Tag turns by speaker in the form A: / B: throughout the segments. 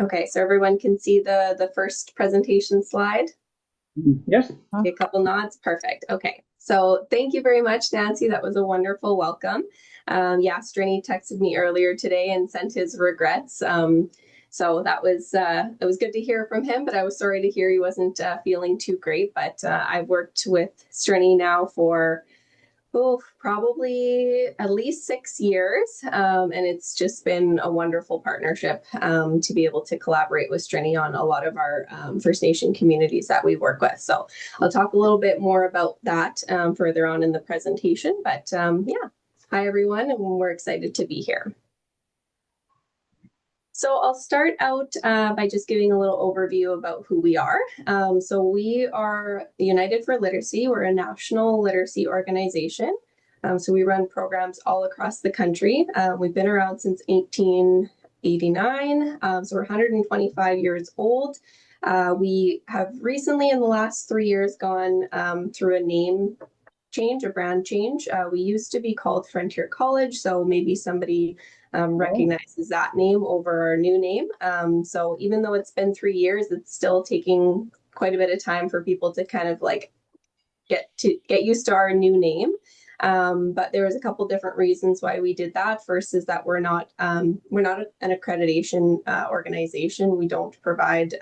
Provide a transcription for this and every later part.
A: Okay, so everyone can see the first presentation slide.
B: Yes.
A: A couple nods. Perfect. Okay. So thank you very much, Nancy. That was a wonderful welcome. Yeah, Stringy texted me earlier today and sent his regrets. So that was it was good to hear from him, but I was sorry to hear he wasn't feeling too great. But I've worked with Stringy now for probably at least 6 years. And it's just been a wonderful partnership to be able to collaborate with Stringy on a lot of our First Nation communities that we work with. So I'll talk a little bit more about that further on in the presentation. But yeah, hi everyone, and we're excited to be here. So I'll start out by just giving a little overview about who we are. So we are United for Literacy. We're a national literacy organization. So we run programs all across the country. We've been around since 1889. So we're 125 years old. We have recently, in the last 3 years, gone through a name change, a brand change. We used to be called Frontier College, so maybe somebody recognizes that name over our new name. So even though it's been 3 years, it's still taking quite a bit of time for people to kind of like get used to our new name. But there was a couple different reasons why we did that. First is that we're not an accreditation organization. We don't provide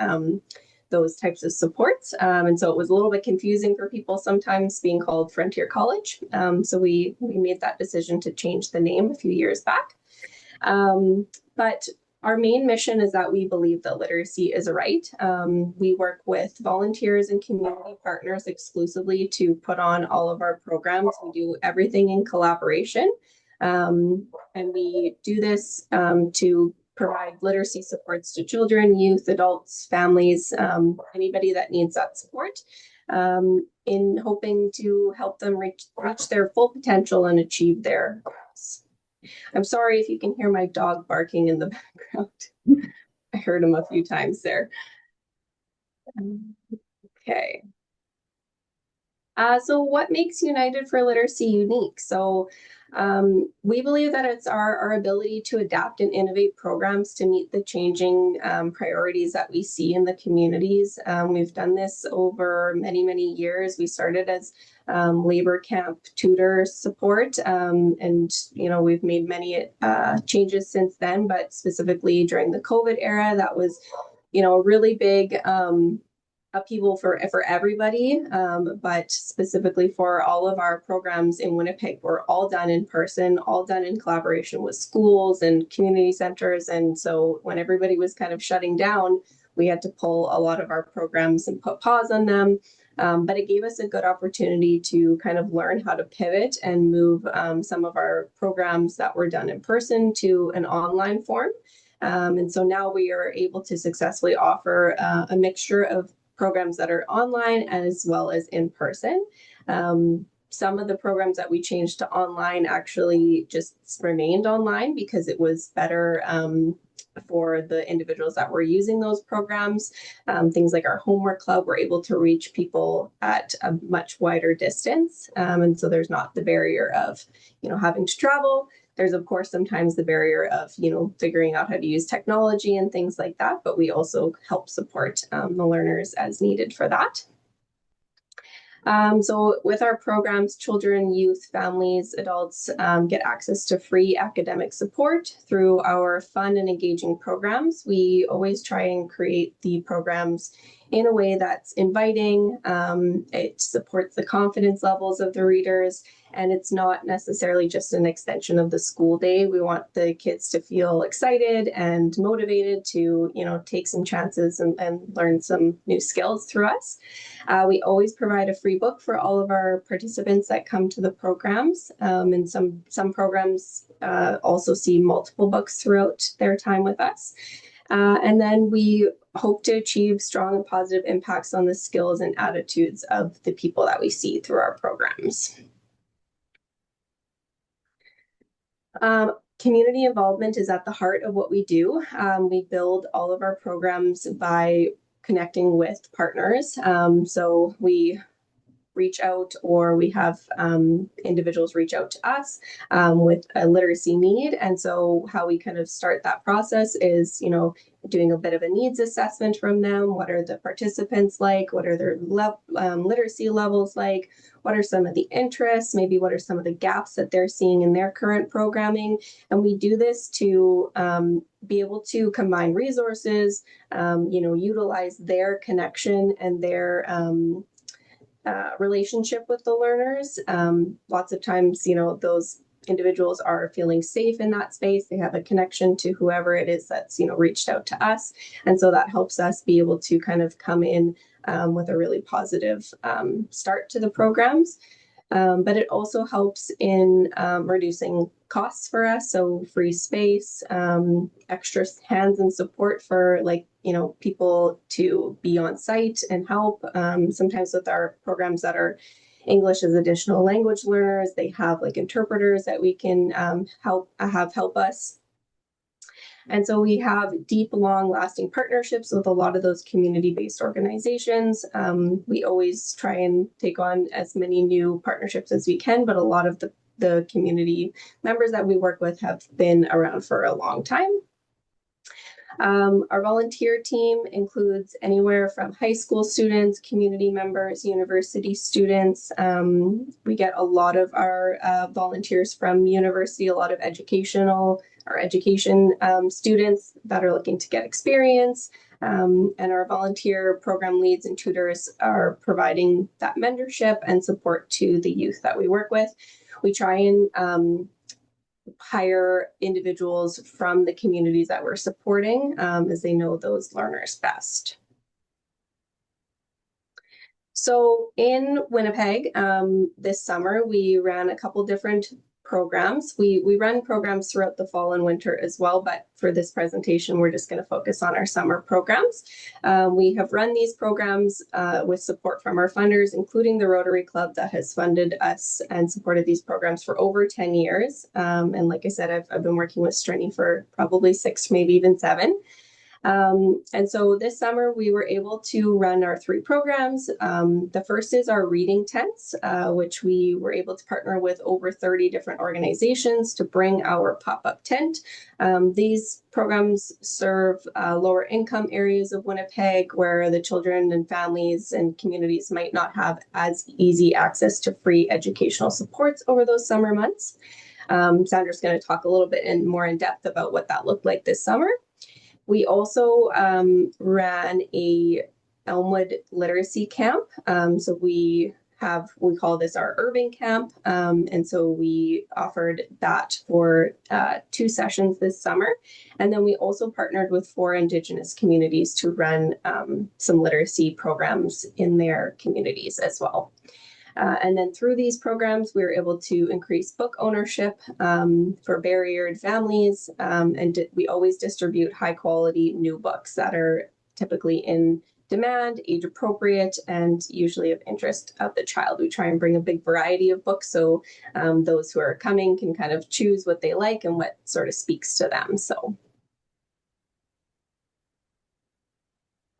A: those types of supports. And so it was a little bit confusing for people sometimes being called Frontier College. So we made that decision to change the name a few years back. But our main mission is that we believe that literacy is a right. We work with volunteers and community partners exclusively to put on all of our programs. We do everything in collaboration. And we do this to provide literacy supports to children, youth, adults, families, anybody that needs that support, in hoping to help them reach their full potential and achieve their goals. I'm sorry if you can hear my dog barking in the background. I heard him a few times there. Okay. So what makes United for Literacy unique? So we believe that it's our ability to adapt and innovate programs to meet the changing priorities that we see in the communities. We've done this over many, many years. We started as labor camp tutor support, and we've made many changes since then, but specifically during the COVID era, that was a really big upheaval for everybody, but specifically for all of our programs in Winnipeg were all done in person, all done in collaboration with schools and community centers. And so when everybody was kind of shutting down, we had to pull a lot of our programs and put pause on them. But it gave us a good opportunity to kind of learn how to pivot and move some of our programs that were done in person to an online form. And so now we are able to successfully offer a mixture of programs that are online as well as in person. Some of the programs that we changed to online actually just remained online because it was better for the individuals that were using those programs. Things like our homework club, we're able to reach people at a much wider distance. And so there's not the barrier of, having to travel. There's, of course, sometimes the barrier of, figuring out how to use technology and things like that, but we also help support the learners as needed for that. So with our programs, children, youth, families, adults get access to free academic support through our fun and engaging programs. We always try and create the programs in a way that's inviting. It supports the confidence levels of the readers, and it's not necessarily just an extension of the school day. We want the kids to feel excited and motivated to, take some chances and learn some new skills through us. We always provide a free book for all of our participants that come to the programs. And some programs also see multiple books throughout their time with us. And then we hope to achieve strong and positive impacts on the skills and attitudes of the people that we see through our programs. Community involvement is at the heart of what we do. We build all of our programs by connecting with partners. So we reach out, or we have individuals reach out to us with a literacy need. And so how we kind of start that process is, doing a bit of a needs assessment from them. What are the participants like? What are their literacy levels like? What are some of the interests? Maybe what are some of the gaps that they're seeing in their current programming? And we do this to be able to combine resources, utilize their connection and their relationship with the learners. Lots of times, those individuals are feeling safe in that space. They have a connection to whoever it is that's, reached out to us. And so that helps us be able to kind of come in with a really positive start to the programs. But it also helps in reducing costs for us. So free space, extra hands and support for people to be on site and help. Sometimes with our programs that are English as additional language learners, they have interpreters that we can help us. And so we have deep, long-lasting partnerships with a lot of those community-based organizations. We always try and take on as many new partnerships as we can, but a lot of the community members that we work with have been around for a long time. Our volunteer team includes anywhere from high school students, community members, university students. We get a lot of our volunteers from university, a lot of education students that are looking to get experience. And our volunteer program leads and tutors are providing that mentorship and support to the youth that we work with. We try and hire individuals from the communities that we're supporting as they know those learners best. So in Winnipeg this summer, we ran a couple different programs. We run programs throughout the fall and winter as well, but for this presentation, we're just going to focus on our summer programs. We have run these programs with support from our funders, including the Rotary Club that has funded us and supported these programs for over 10 years. And like I said, I've been working with Strinny for probably 6, maybe even 7. And so this summer we were able to run our 3 programs. The first is our reading tents, which we were able to partner with over 30 different organizations to bring our pop-up tent. These programs serve lower income areas of Winnipeg where the children and families and communities might not have as easy access to free educational supports over those summer months. Sandra's going to talk a little bit more in depth about what that looked like this summer. We also ran a Elmwood literacy camp. So we call this our urban camp. And so we offered that for 2 sessions this summer. And then we also partnered with 4 Indigenous communities to run some literacy programs in their communities as well. And then through these programs, we were able to increase book ownership for barriered families. And we always distribute high quality new books that are typically in demand, age appropriate, and usually of interest of the child. We try and bring a big variety of books so those who are coming can kind of choose what they like and what sort of speaks to them. So.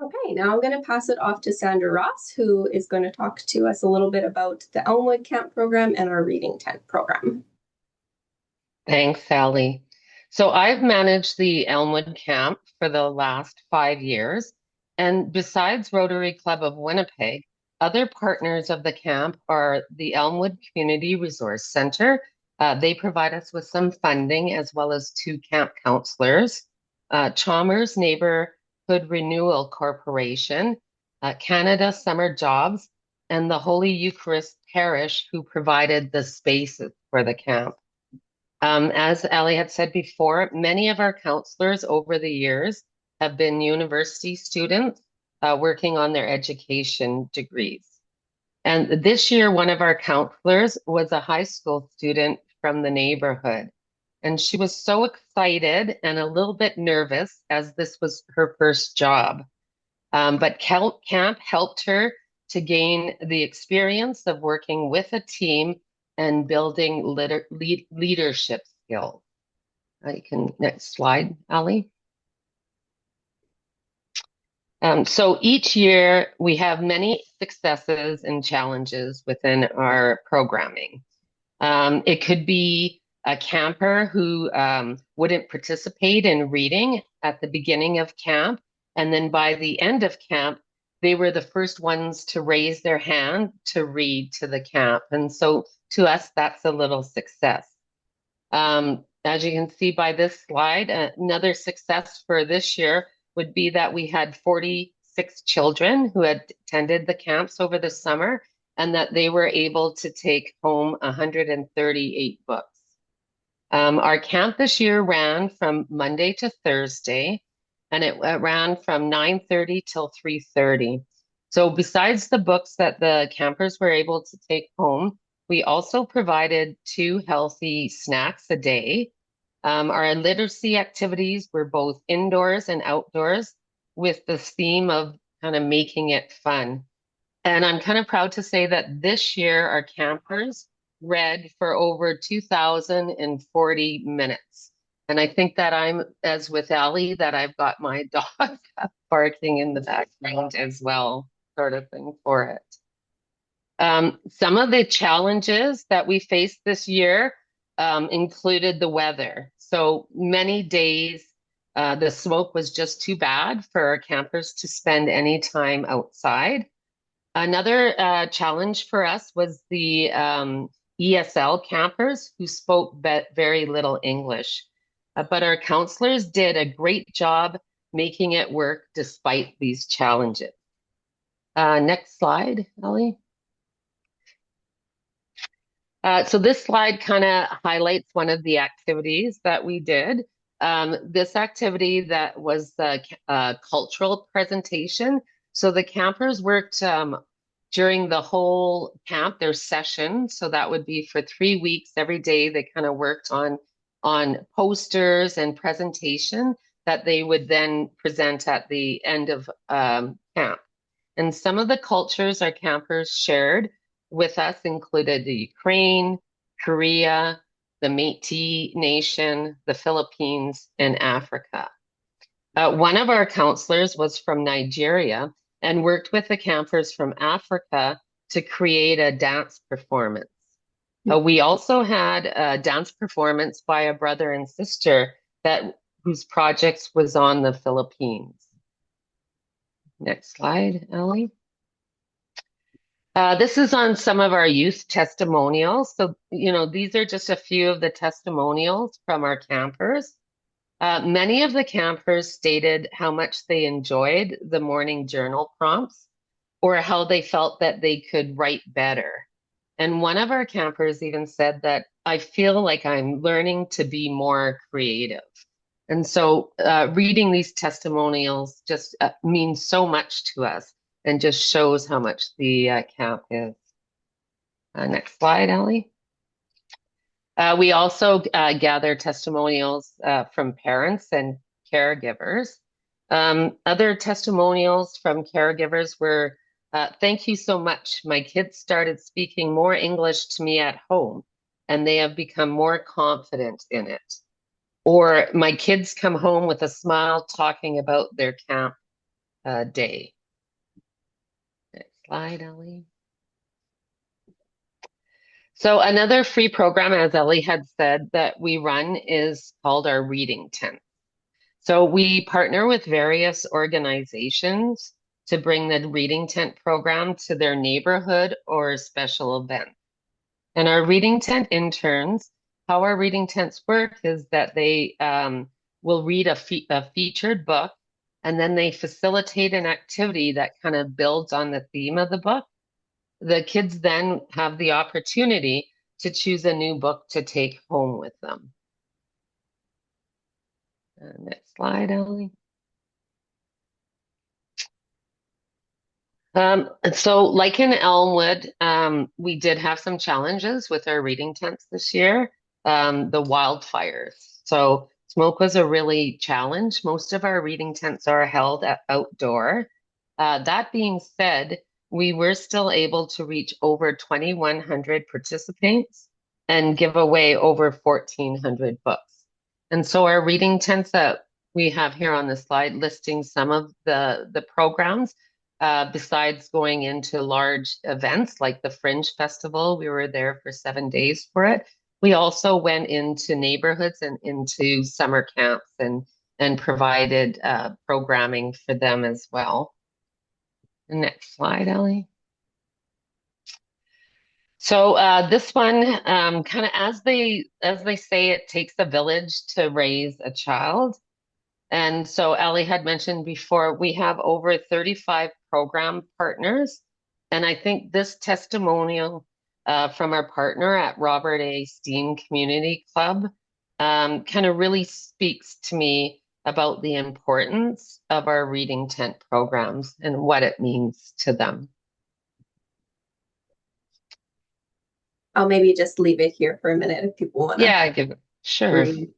A: Okay, now I'm going to pass it off to Sandra Ross, who is going to talk to us a little bit about the Elmwood Camp program and our Reading Tent program.
B: Thanks, Allie. So I've managed the Elmwood Camp for the last 5 years. And besides Rotary Club of Winnipeg, other partners of the camp are the Elmwood Community Resource Center. They provide us with some funding as well as 2 camp counselors, Chalmers Neighborhood Renewal Corporation, Canada Summer Jobs, and the Holy Eucharist Parish, who provided the spaces for the camp. As Allie had said before, many of our counselors over the years have been university students working on their education degrees. And this year, one of our counselors was a high school student from the neighborhood. And she was so excited and a little bit nervous as this was her first job. But camp helped her to gain the experience of working with a team and building leadership skills. You can, next slide, Allie. So each year we have many successes and challenges within our programming. It could be a camper who wouldn't participate in reading at the beginning of camp, and then by the end of camp, they were the first ones to raise their hand to read to the camp. And so to us, that's a little success. As you can see by this slide, another success for this year would be that we had 46 children who had attended the camps over the summer and that they were able to take home 138 books. Our camp this year ran from Monday to Thursday, and it ran from 9:30 till 3:30. So besides the books that the campers were able to take home, we also provided 2 healthy snacks a day. Our literacy activities were both indoors and outdoors with the theme of kind of making it fun. And I'm kind of proud to say that this year our campers read for over 2,040 minutes. And I think that I'm, as with Allie, that I've got my dog barking in the background as well, sort of thing for it. Some of the challenges that we faced this year included the weather. So many days, the smoke was just too bad for our campers to spend any time outside. Another challenge for us was the ESL campers who spoke very little English. But our counselors did a great job making it work despite these challenges. Next slide, Ellie. So this slide kind of highlights one of the activities that we did. This activity that was the cultural presentation. So the campers worked during the whole camp, their session. So that would be for 3 weeks. Every day they kind of worked on posters and presentation that they would then present at the end of camp. And some of the cultures our campers shared with us included the Ukraine, Korea, the Métis Nation, the Philippines, and Africa. One of our counselors was from Nigeria and worked with the campers from Africa to create a dance performance. We also had a dance performance by a brother and sister whose project was on the Philippines. Next slide, Ellie. This is on some of our youth testimonials. So, these are just a few of the testimonials from our campers. Many of the campers stated how much they enjoyed the morning journal prompts or how they felt that they could write better. And one of our campers even said that I feel like I'm learning to be more creative. And so reading these testimonials just means so much to us and just shows how much the camp is. Next slide, Ellie. We also gather testimonials from parents and caregivers. Other testimonials from caregivers were, thank you so much. My kids started speaking more English to me at home, and they have become more confident in it. Or my kids come home with a smile talking about their camp day. Next slide, Ellie. So another free program, as Ellie had said, that we run is called our reading tent. So we partner with various organizations to bring the reading tent program to their neighborhood or special event. And our reading tent interns, how our reading tents work is that they will read a featured book, and then they facilitate an activity that kind of builds on the theme of the book. The kids then have the opportunity to choose a new book to take home with them. Next slide, Ellie. So like in Elmwood, we did have some challenges with our reading tents this year, the wildfires. So smoke was a really challenge. Most of our reading tents are held outdoor. That being said, we were still able to reach over 2,100 participants and give away over 1,400 books. And so our reading tents we have here on the slide listing some of the programs. Besides going into large events like the Fringe Festival, we were there for 7 days for it. We also went into neighborhoods and into summer camps and provided programming for them as well. The next slide, Ellie. So this one, kind of as they say, it takes a village to raise a child. And so Ellie had mentioned before, we have over 35 program partners. And I think this testimonial from our partner at Robert A. Steen Community Club kind of really speaks to me about the importance of our reading tent programs and what it means to them.
A: I'll maybe just leave it here for a minute if people want to
B: Yeah, sure.
A: read.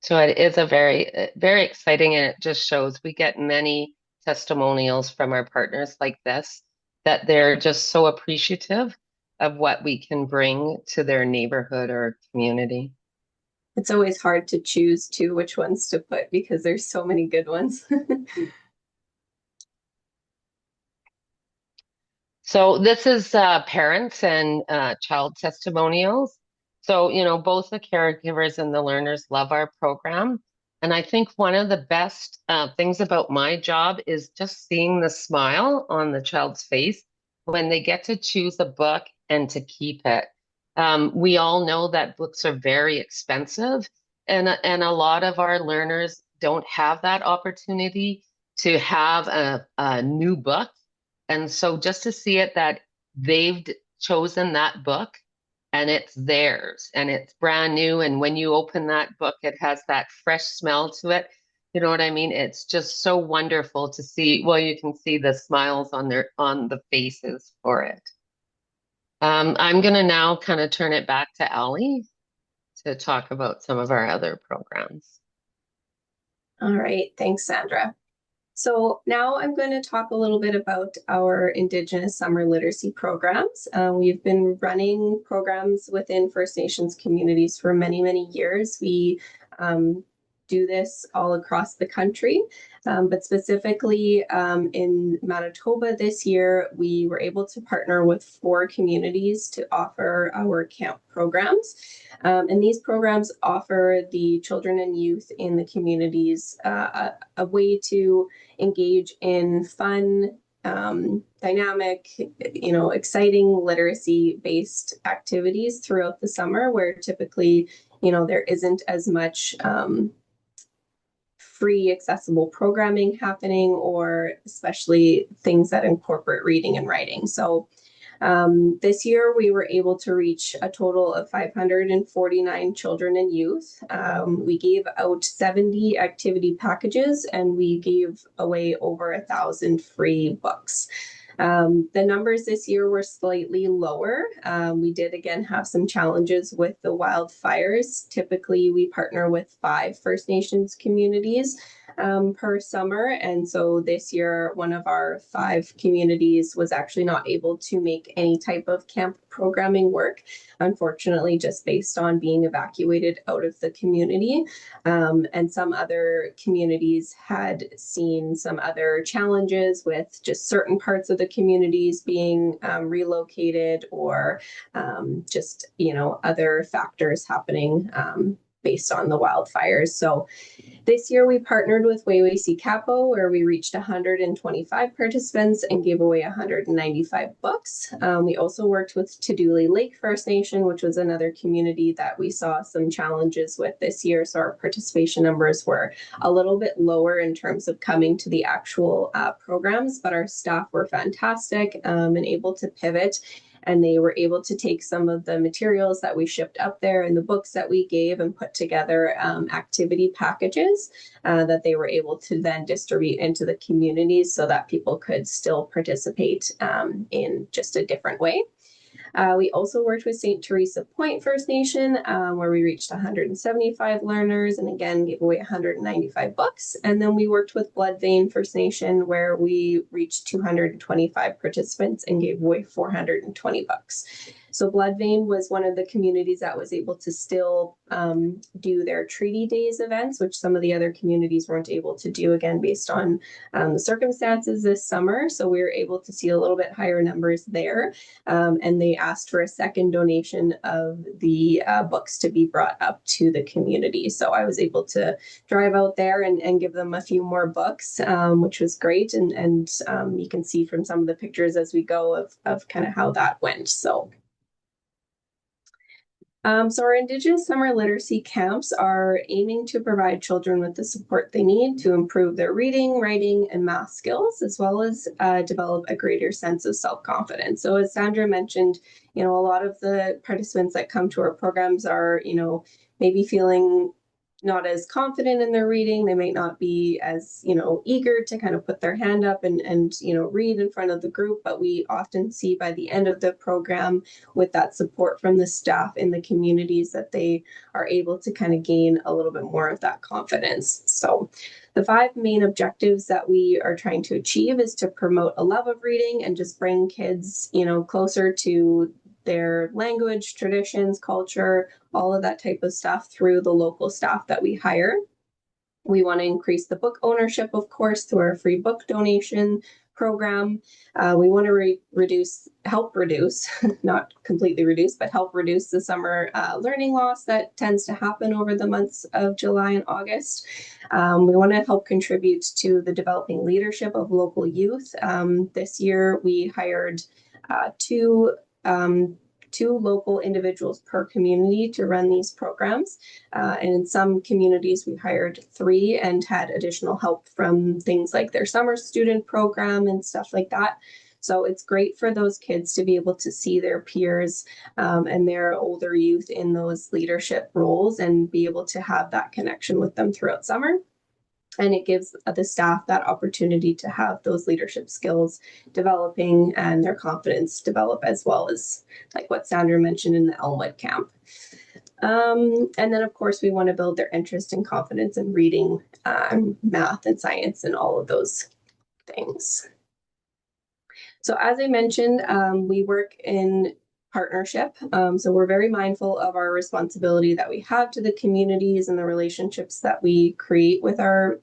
B: So it is a very exciting, and it just shows we get many testimonials from our partners like this, that they're just so appreciative of what we can bring to their neighborhood or community.
A: It's always hard to choose too which ones to put because there's so many good ones.
B: So this is parents and child testimonials. So, both the caregivers and the learners love our program. And I think one of the best things about my job is just seeing the smile on the child's face when they get to choose a book and to keep it. We all know that books are very expensive, and a lot of our learners don't have that opportunity to have a new book. And so just to see it that they've chosen that book and it's theirs and it's brand new. And when you open that book, it has that fresh smell to it. You know what I mean? It's just so wonderful to see. Well, you can see the smiles on the faces for it. I'm going to now kind of turn it back to Allie to talk about some of our other programs.
A: All right, thanks, Sandra. So now I'm going to talk a little bit about our Indigenous summer literacy programs. We've been running programs within First Nations communities for many, many years. We do this all across the country, but specifically in Manitoba this year, we were able to partner with 4 communities to offer our camp programs. And these programs offer the children and youth in the communities a way to engage in fun, dynamic, exciting literacy-based activities throughout the summer, where typically, there isn't as much free accessible programming happening, or especially things that incorporate reading and writing. So this year we were able to reach a total of 549 children and youth. We gave out 70 activity packages and we gave away over 1,000 free books. The numbers this year were slightly lower. We did again have some challenges with the wildfires. Typically, we partner with 5 First Nations communities per summer. And so this year, one of our 5 communities was actually not able to make any type of camp programming work, unfortunately, just based on being evacuated out of the community. And some other communities had seen some other challenges with just certain parts of the communities being relocated, or just, other factors happening based on the wildfires. So this year we partnered with Waywacy Capo, where we reached 125 participants and gave away 195 books. We also worked with Tuduli Lake First Nation, which was another community that we saw some challenges with this year. So our participation numbers were a little bit lower in terms of coming to the actual programs, but our staff were fantastic and able to pivot. And they were able to take some of the materials that we shipped up there and the books that we gave and put together activity packages that they were able to then distribute into the communities so that people could still participate in just a different way. We also worked with St. Teresa Point First Nation, where we reached 175 learners and again gave away 195 books. And then we worked with Blood Vein First Nation, where we reached 225 participants and gave away 420 books. So Blood Vein was one of the communities that was able to still do their Treaty Days events, which some of the other communities weren't able to do, again, based on the circumstances this summer. So we were able to see a little bit higher numbers there. And they asked for a second donation of the books to be brought up to the community. So I was able to drive out there and give them a few more books, which was great. And you can see from some of the pictures as we go of kind of how that went. So our Indigenous summer literacy camps are aiming to provide children with the support they need to improve their reading, writing, and math skills, as well as develop a greater sense of self-confidence. So as Sandra mentioned, a lot of the participants that come to our programs are, maybe feeling not as confident in their reading. They might not be as, eager to kind of put their hand up and read in front of the group. But we often see by the end of the program, with that support from the staff in the communities, that they are able to kind of gain a little bit more of that confidence. So the 5 main objectives that we are trying to achieve is to promote a love of reading and just bring kids, closer to their language, traditions, culture, all of that type of stuff through the local staff that we hire. We want to increase the book ownership, of course, through our free book donation program. We want to help reduce, not completely reduce, but help reduce the summer learning loss that tends to happen over the months of July and August. We want to help contribute to the developing leadership of local youth. This year, we hired two local individuals per community to run these programs. And in some communities, we hired 3 and had additional help from things like their summer student program and stuff like that. So it's great for those kids to be able to see their peers and their older youth in those leadership roles and be able to have that connection with them throughout summer. And it gives the staff that opportunity to have those leadership skills developing and their confidence develop, as well as like what Sandra mentioned in the Elmwood camp. And then, of course, we want to build their interest and confidence in reading, math and science and all of those things. So as I mentioned, we work in partnership. So we're very mindful of our responsibility that we have to the communities and the relationships that we create with our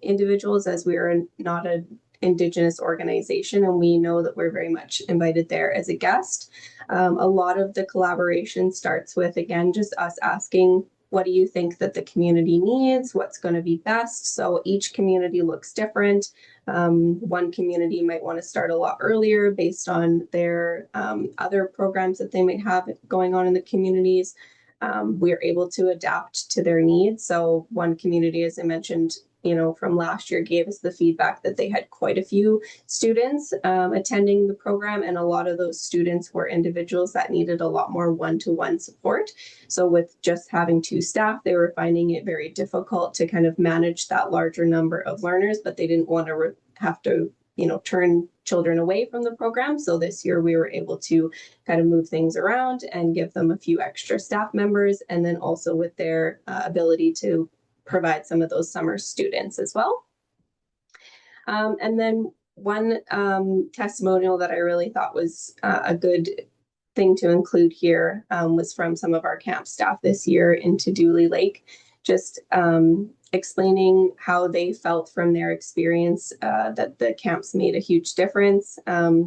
A: individuals, as we are not an Indigenous organization, and we know that we're very much invited there as a guest. A lot of the collaboration starts with, again, just us asking, what do you think that the community needs? What's going to be best? So each community looks different. One community might want to start a lot earlier based on their other programs that they might have going on in the communities. We're able to adapt to their needs. So one community, as I mentioned, from last year, gave us the feedback that they had quite a few students attending the program, and a lot of those students were individuals that needed a lot more one-to-one support. So with just having 2 staff, they were finding it very difficult to kind of manage that larger number of learners, but they didn't want to have to turn children away from the program. So this year we were able to kind of move things around and give them a few extra staff members, and then also with their ability to provide some of those summer students as well. And then one testimonial that I really thought was a good thing to include here was from some of our camp staff this year into Dooley Lake, just explaining how they felt from their experience that the camps made a huge difference,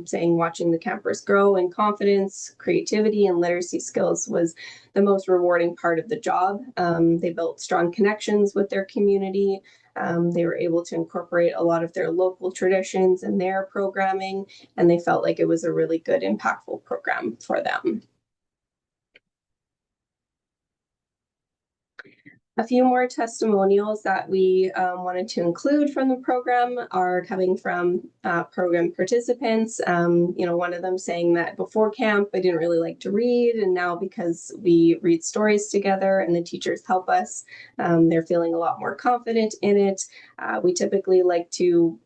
A: saying watching the campers grow in confidence, creativity, and literacy skills was the most rewarding part of the job. They built strong connections with their community. They were able to incorporate a lot of their local traditions in their programming, and they felt like it was a really good, impactful program for them. A few more testimonials that we wanted to include from the program are coming from program participants. One of them saying that before camp, I didn't really like to read, and now because we read stories together and the teachers help us, they're feeling a lot more confident in it. We typically like to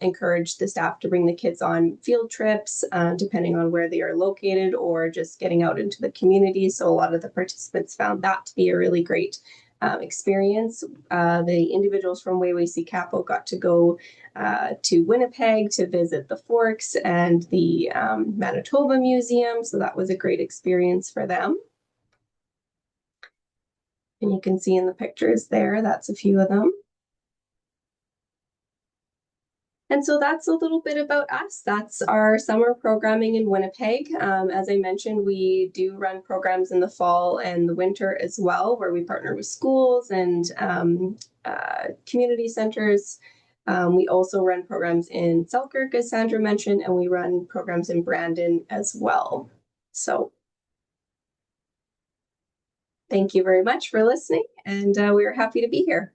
A: encourage the staff to bring the kids on field trips, depending on where they are located, or just getting out into the community. So a lot of the participants found that to be a really great experience. The individuals from Wayway Capo got to go to Winnipeg to visit the Forks and the Manitoba Museum, so that was a great experience for them. And you can see in the pictures there, that's a few of them. And so that's a little bit about us. That's our summer programming in Winnipeg. As I mentioned, we do run programs in the fall and the winter as well, where we partner with schools and community centers. We also run programs in Selkirk, as Sandra mentioned, and we run programs in Brandon as well. So thank you very much for listening, and we are happy to be here.